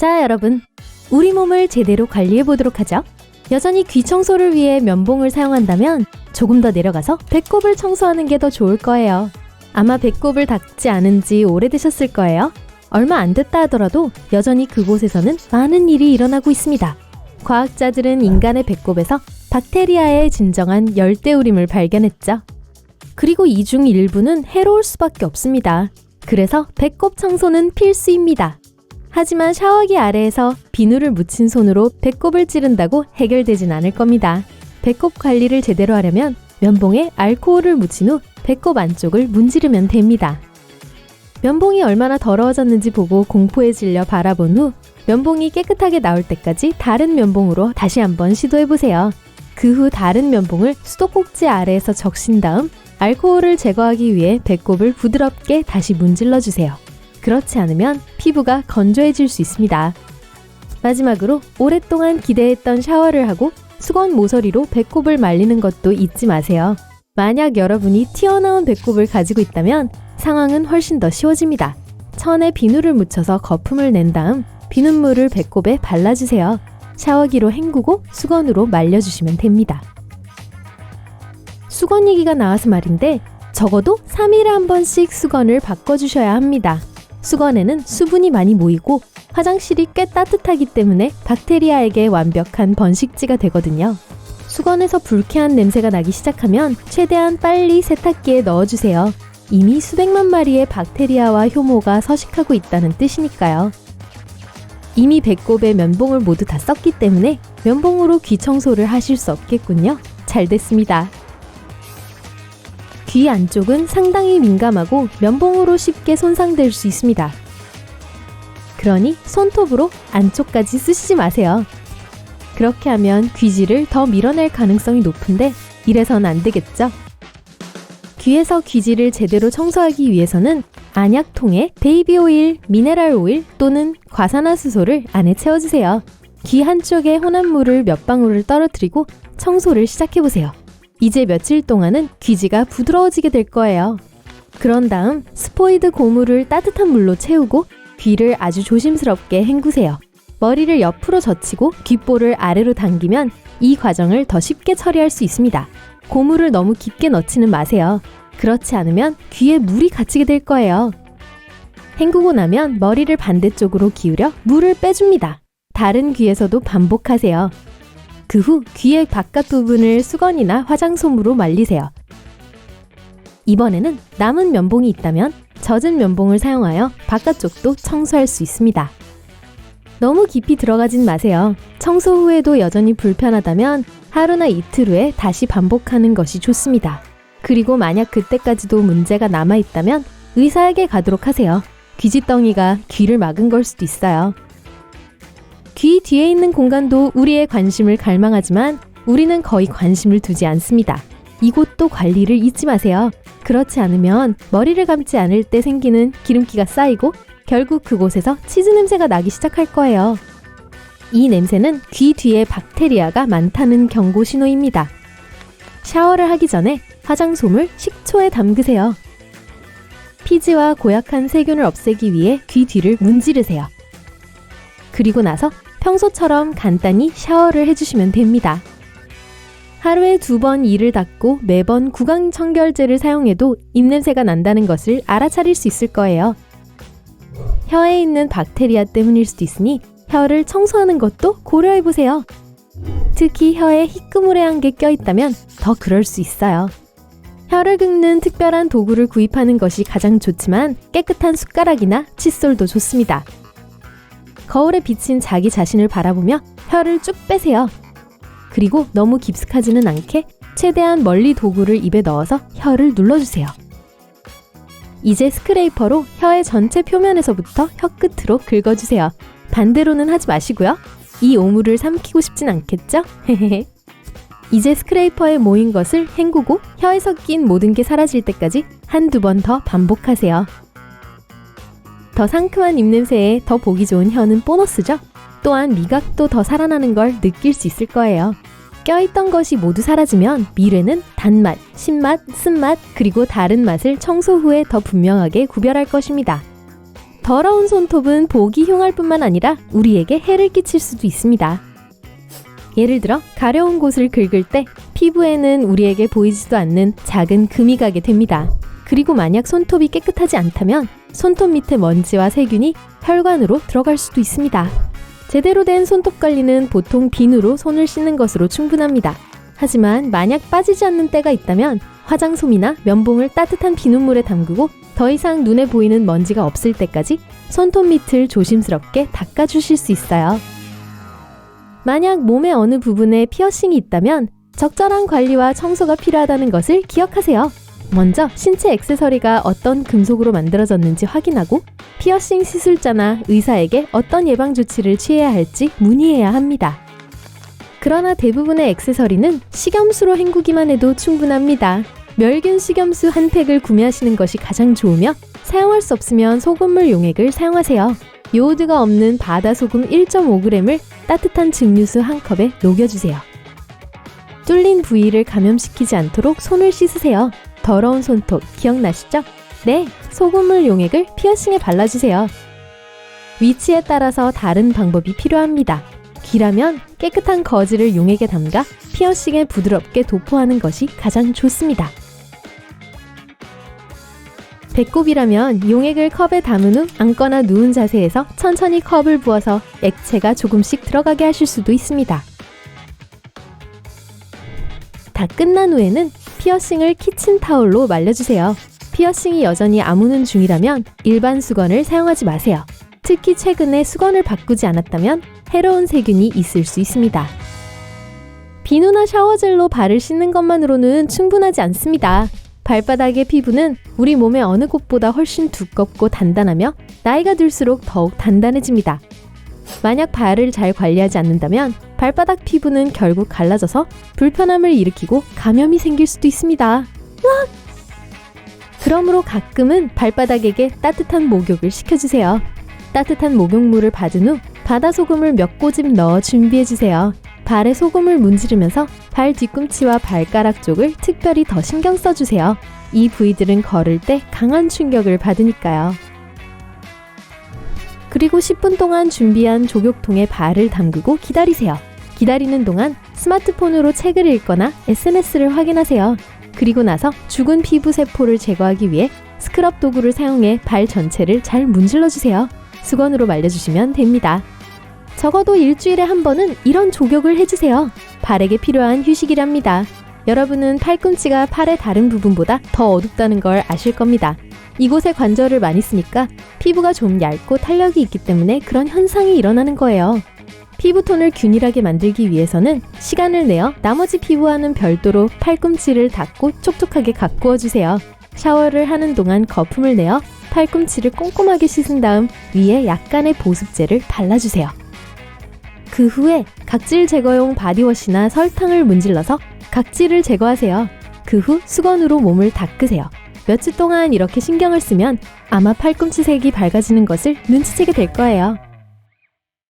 자, 여러분. 우리 몸을 제대로 관리해보도록 하죠. 여전히 귀 청소를 위해 면봉을 사용한다면 조금 더 내려가서 배꼽을 청소하는 게 더 좋을 거예요. 아마 배꼽을 닦지 않은 지 오래되셨을 거예요. 얼마 안 됐다 하더라도 여전히 그곳에서는 많은 일이 일어나고 있습니다. 과학자들은 인간의 배꼽에서 박테리아의 진정한 열대우림을 발견했죠. 그리고 이 중 일부는 해로울 수밖에 없습니다. 그래서 배꼽 청소는 필수입니다. 하지만 샤워기 아래에서 비누를 묻힌 손으로 배꼽을 찌른다고 해결되진 않을 겁니다. 배꼽 관리를 제대로 하려면 면봉에 알코올을 묻힌 후 배꼽 안쪽을 문지르면 됩니다. 면봉이 얼마나 더러워졌는지 보고 공포에 질려 바라본 후 면봉이 깨끗하게 나올 때까지 다른 면봉으로 다시 한번 시도해보세요. 그 후 다른 면봉을 수도꼭지 아래에서 적신 다음 알코올을 제거하기 위해 배꼽을 부드럽게 다시 문질러주세요. 그렇지 않으면 피부가 건조해질 수 있습니다. 마지막으로 오랫동안 기대했던 샤워를 하고 수건 모서리로 배꼽을 말리는 것도 잊지 마세요. 만약 여러분이 튀어나온 배꼽을 가지고 있다면 상황은 훨씬 더 쉬워집니다. 천에 비누를 묻혀서 거품을 낸 다음 비눗물을 배꼽에 발라주세요. 샤워기로 헹구고 수건으로 말려주시면 됩니다. 수건 얘기가 나와서 말인데 적어도 3일에 한 번씩 수건을 바꿔주셔야 합니다. 수건에는 수분이 많이 모이고 화장실이 꽤 따뜻하기 때문에 박테리아에게 완벽한 번식지가 되거든요. 수건에서 불쾌한 냄새가 나기 시작하면 최대한 빨리 세탁기에 넣어주세요. 이미 수백만 마리의 박테리아와 효모가 서식하고 있다는 뜻이니까요. 이미 배꼽에 면봉을 모두 다 썼기 때문에 면봉으로 귀 청소를 하실 수 없겠군요. 잘 됐습니다. 귀 안쪽은 상당히 민감하고 면봉으로 쉽게 손상될 수 있습니다. 그러니 손톱으로 안쪽까지 쓰시지 마세요. 그렇게 하면 귀지를 더 밀어낼 가능성이 높은데 이래선 안 되겠죠? 귀에서 귀지를 제대로 청소하기 위해서는 안약통에 베이비 오일, 미네랄 오일 또는 과산화수소를 안에 채워주세요. 귀 한쪽에 혼합물을 몇 방울을 떨어뜨리고 청소를 시작해보세요. 이제 며칠 동안은 귀지가 부드러워지게 될 거예요. 그런 다음 스포이드 고무를 따뜻한 물로 채우고 귀를 아주 조심스럽게 헹구세요. 머리를 옆으로 젖히고 귓볼을 아래로 당기면 이 과정을 더 쉽게 처리할 수 있습니다. 고무를 너무 깊게 넣지는 마세요. 그렇지 않으면 귀에 물이 갇히게 될 거예요. 헹구고 나면 머리를 반대쪽으로 기울여 물을 빼줍니다. 다른 귀에서도 반복하세요. 그 후 귀의 바깥 부분을 수건이나 화장솜으로 말리세요. 이번에는 남은 면봉이 있다면 젖은 면봉을 사용하여 바깥쪽도 청소할 수 있습니다. 너무 깊이 들어가진 마세요. 청소 후에도 여전히 불편하다면 하루나 이틀 후에 다시 반복하는 것이 좋습니다. 그리고 만약 그때까지도 문제가 남아있다면 의사에게 가도록 하세요. 귀지덩이가 귀를 막은 걸 수도 있어요. 귀 뒤에 있는 공간도 우리의 관심을 갈망하지만 우리는 거의 관심을 두지 않습니다. 이곳도 관리를 잊지 마세요. 그렇지 않으면 머리를 감지 않을 때 생기는 기름기가 쌓이고 결국 그곳에서 치즈 냄새가 나기 시작할 거예요. 이 냄새는 귀 뒤에 박테리아가 많다는 경고 신호입니다. 샤워를 하기 전에 화장솜을 식초에 담그세요. 피지와 고약한 세균을 없애기 위해 귀 뒤를 문지르세요. 그리고 나서 평소처럼 간단히 샤워를 해주시면 됩니다. 하루에 2번 이를 닦고 매번 구강청결제를 사용해도 입냄새가 난다는 것을 알아차릴 수 있을 거예요. 혀에 있는 박테리아 때문일 수도 있으니 혀를 청소하는 것도 고려해보세요. 특히 혀에 희끄무레한 게 껴있다면 더 그럴 수 있어요. 혀를 긁는 특별한 도구를 구입하는 것이 가장 좋지만 깨끗한 숟가락이나 칫솔도 좋습니다. 거울에 비친 자기 자신을 바라보며 혀를 쭉 빼세요. 그리고 너무 깊숙하지는 않게 최대한 멀리 도구를 입에 넣어서 혀를 눌러주세요. 이제 스크레이퍼로 혀의 전체 표면에서부터 혀 끝으로 긁어주세요. 반대로는 하지 마시고요. 이 오물을 삼키고 싶진 않겠죠? 이제 스크레이퍼에 모인 것을 헹구고 혀에 섞인 모든 게 사라질 때까지 한두 번 더 반복하세요. 더 상큼한 입냄새에 더 보기 좋은 혀는 보너스죠? 또한 미각도 더 살아나는 걸 느낄 수 있을 거예요. 껴있던 것이 모두 사라지면 미래는 단맛, 신맛, 쓴맛, 그리고 다른 맛을 청소 후에 더 분명하게 구별할 것입니다. 더러운 손톱은 보기 흉할 뿐만 아니라 우리에게 해를 끼칠 수도 있습니다. 예를 들어 가려운 곳을 긁을 때 피부에는 우리에게 보이지도 않는 작은 금이 가게 됩니다. 그리고 만약 손톱이 깨끗하지 않다면 손톱 밑에 먼지와 세균이 혈관으로 들어갈 수도 있습니다. 제대로 된 손톱 관리는 보통 비누로 손을 씻는 것으로 충분합니다. 하지만 만약 빠지지 않는 때가 있다면 화장솜이나 면봉을 따뜻한 비눗물에 담그고 더 이상 눈에 보이는 먼지가 없을 때까지 손톱 밑을 조심스럽게 닦아주실 수 있어요. 만약 몸의 어느 부분에 피어싱이 있다면 적절한 관리와 청소가 필요하다는 것을 기억하세요. 먼저 신체 액세서리가 어떤 금속으로 만들어졌는지 확인하고 피어싱 시술자나 의사에게 어떤 예방 조치를 취해야 할지 문의해야 합니다. 그러나 대부분의 액세서리는 식염수로 헹구기만 해도 충분합니다. 멸균 식염수 한 팩을 구매하시는 것이 가장 좋으며 사용할 수 없으면 소금물 용액을 사용하세요. 요오드가 없는 바다소금 1.5g을 따뜻한 증류수 한 컵에 녹여주세요. 뚫린 부위를 감염시키지 않도록 손을 씻으세요. 더러운 손톱 기억나시죠? 네, 소금물 용액을 피어싱에 발라주세요. 위치에 따라서 다른 방법이 필요합니다. 귀라면 깨끗한 거즈를 용액에 담가 피어싱에 부드럽게 도포하는 것이 가장 좋습니다. 배꼽이라면 용액을 컵에 담은 후 앉거나 누운 자세에서 천천히 컵을 부어서 액체가 조금씩 들어가게 하실 수도 있습니다. 다 끝난 후에는 피어싱을 키친타올로 말려주세요. 피어싱이 여전히 아무는 중이라면 일반 수건을 사용하지 마세요. 특히 최근에 수건을 바꾸지 않았다면 해로운 세균이 있을 수 있습니다. 비누나 샤워젤로 발을 씻는 것만으로는 충분하지 않습니다. 발바닥의 피부는 우리 몸의 어느 곳보다 훨씬 두껍고 단단하며 나이가 들수록 더욱 단단해집니다. 만약 발을 잘 관리하지 않는다면 발바닥 피부는 결국 갈라져서 불편함을 일으키고 감염이 생길 수도 있습니다. 그러므로 가끔은 발바닥에게 따뜻한 목욕을 시켜주세요. 따뜻한 목욕물을 받은 후 바다소금을 몇 꼬집 넣어 준비해주세요. 발에 소금을 문지르면서 발 뒤꿈치와 발가락 쪽을 특별히 더 신경 써주세요. 이 부위들은 걸을 때 강한 충격을 받으니까요. 그리고 10분 동안 준비한 조격통에 발을 담그고 기다리세요. 기다리는 동안 스마트폰으로 책을 읽거나 SNS를 확인하세요. 그리고 나서 죽은 피부 세포를 제거하기 위해 스크럽 도구를 사용해 발 전체를 잘 문질러주세요. 수건으로 말려주시면 됩니다. 적어도 일주일에 한 번은 이런 조격을 해주세요. 발에게 필요한 휴식이랍니다. 여러분은 팔꿈치가 팔의 다른 부분보다 더 어둡다는 걸 아실 겁니다. 이곳에 관절을 많이 쓰니까 피부가 좀 얇고 탄력이 있기 때문에 그런 현상이 일어나는 거예요. 피부톤을 균일하게 만들기 위해서는 시간을 내어 나머지 피부와는 별도로 팔꿈치를 닦고 촉촉하게 가꾸어주세요. 샤워를 하는 동안 거품을 내어 팔꿈치를 꼼꼼하게 씻은 다음 위에 약간의 보습제를 발라주세요. 그 후에 각질 제거용 바디워시나 설탕을 문질러서 각질을 제거하세요. 그 후 수건으로 몸을 닦으세요. 며칠 동안 이렇게 신경을 쓰면 아마 팔꿈치 색이 밝아지는 것을 눈치채게 될 거예요.